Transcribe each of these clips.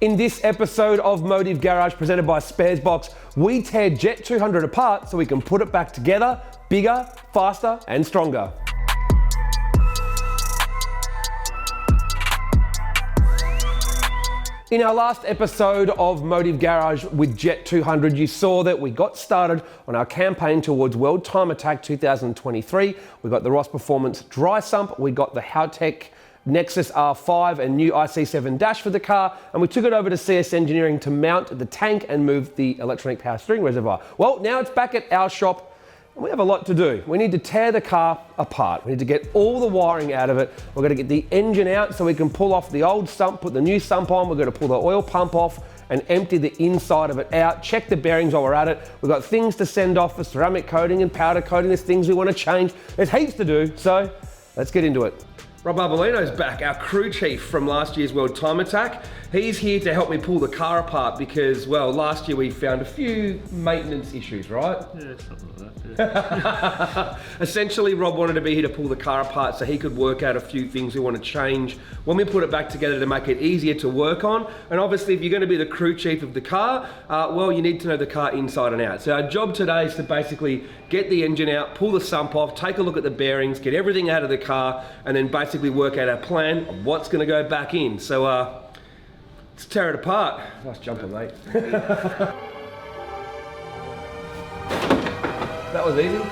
In this episode of Motive Garage presented by Sparesbox, we tear JET200 apart so we can put it back together, bigger, faster and stronger. In our last episode of Motive Garage with JET200, you saw that we got started on our campaign towards World Time Attack 2023. We got the Ross Performance Dry Sump, we got the Haltech Nexus R5 and new IC7 dash for the car, and we took it over to CS Engineering to mount the tank and move the electronic power steering reservoir. Well, now it's back at our shop, and we have a lot to do. We need to tear the car apart. We need to get all the wiring out of it. We're going to get the engine out so we can pull off the old sump, put the new sump on. We're going to pull the oil pump off and empty the inside of it out. Check the bearings while we're at it. We've got things to send off for ceramic coating and powder coating. There's things we want to change. There's heaps to do, so let's get into it. Rob Arbolino's back, our crew chief from last year's World Time Attack. He's here to help me pull the car apart because, well, last year we found a few maintenance issues, right? Yeah, something like that, yeah. Essentially, Rob wanted to be here to pull the car apart so he could work out a few things we want to change when we put it back together to make it easier to work on. And obviously, if you're going to be the crew chief of the car, well, you need to know the car inside and out. So our job today is to basically get the engine out, pull the sump off, take a look at the bearings, get everything out of the car, and then basically work out our plan of what's going to go back in. So let's tear it apart. Nice jumper, mate. That was easy.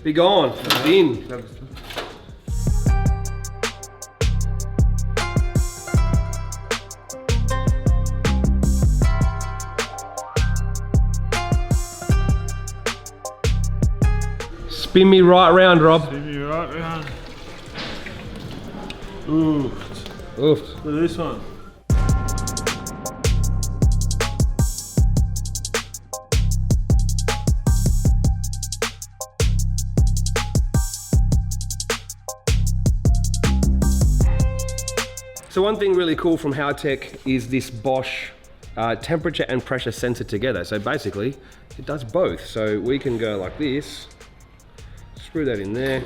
Be gone, in. Spin me right round, Rob. Spin me right round. Ooh. Oof. Look at this one. So one thing really cool from Haltech is this Bosch temperature and pressure sensor together. So basically, it does both. So we can go like this, screw that in there,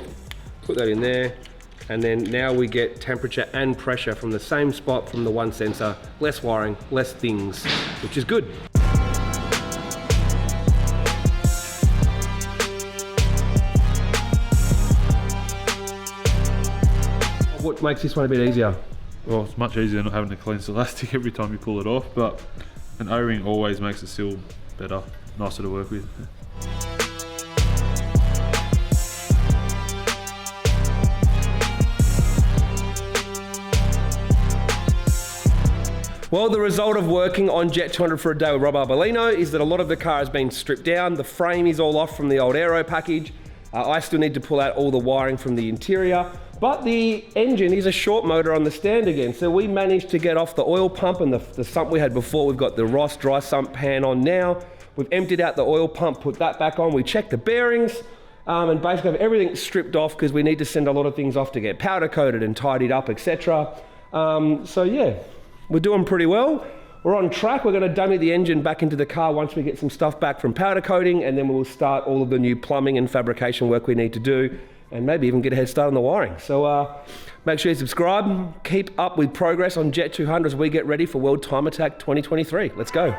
put that in there, and then now we get temperature and pressure from the same spot from the one sensor, less wiring, less things, which is good. What makes this one a bit easier? Well, it's much easier not having to cleanse the elastic every time you pull it off, but an O-ring always makes it seal better, nicer to work with. Well, the result of working on JET200 for a day with Rob Arbolino is that a lot of the car has been stripped down. The frame is all off from the old aero package. I still need to pull out all the wiring from the interior. But the engine is a short motor on the stand again. So we managed to get off the oil pump and the sump we had before. We've got the Ross dry sump pan on now. We've emptied out the oil pump, put that back on. We checked the bearings and basically have everything stripped off because we need to send a lot of things off to get powder coated and tidied up, etc. So yeah, we're doing pretty well. We're on track. We're going to dummy the engine back into the car once we get some stuff back from powder coating, and then we'll start all of the new plumbing and fabrication work we need to do, and maybe even get a head start on the wiring. So make sure you subscribe, keep up with progress on JET200 as we get ready for World Time Attack 2023. Let's go.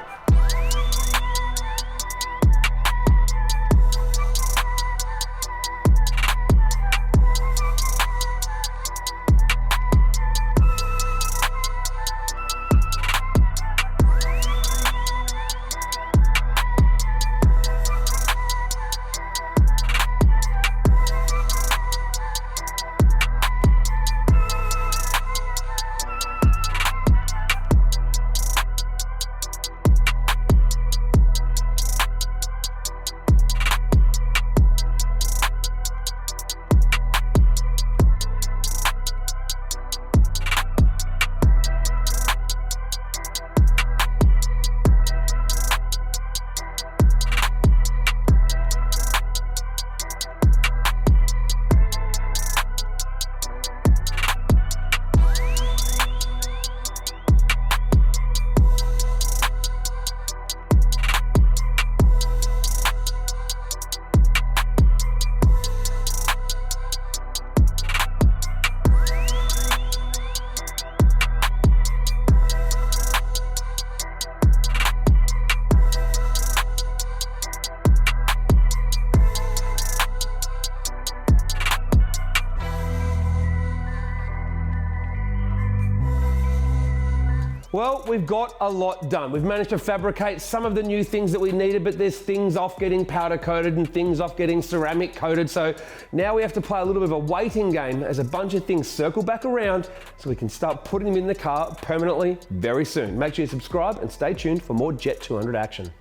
Well, we've got a lot done. We've managed to fabricate some of the new things that we needed, but there's things off getting powder coated and things off getting ceramic coated. So now we have to play a little bit of a waiting game as a bunch of things circle back around so we can start putting them in the car permanently very soon. Make sure you subscribe and stay tuned for more JET200 action.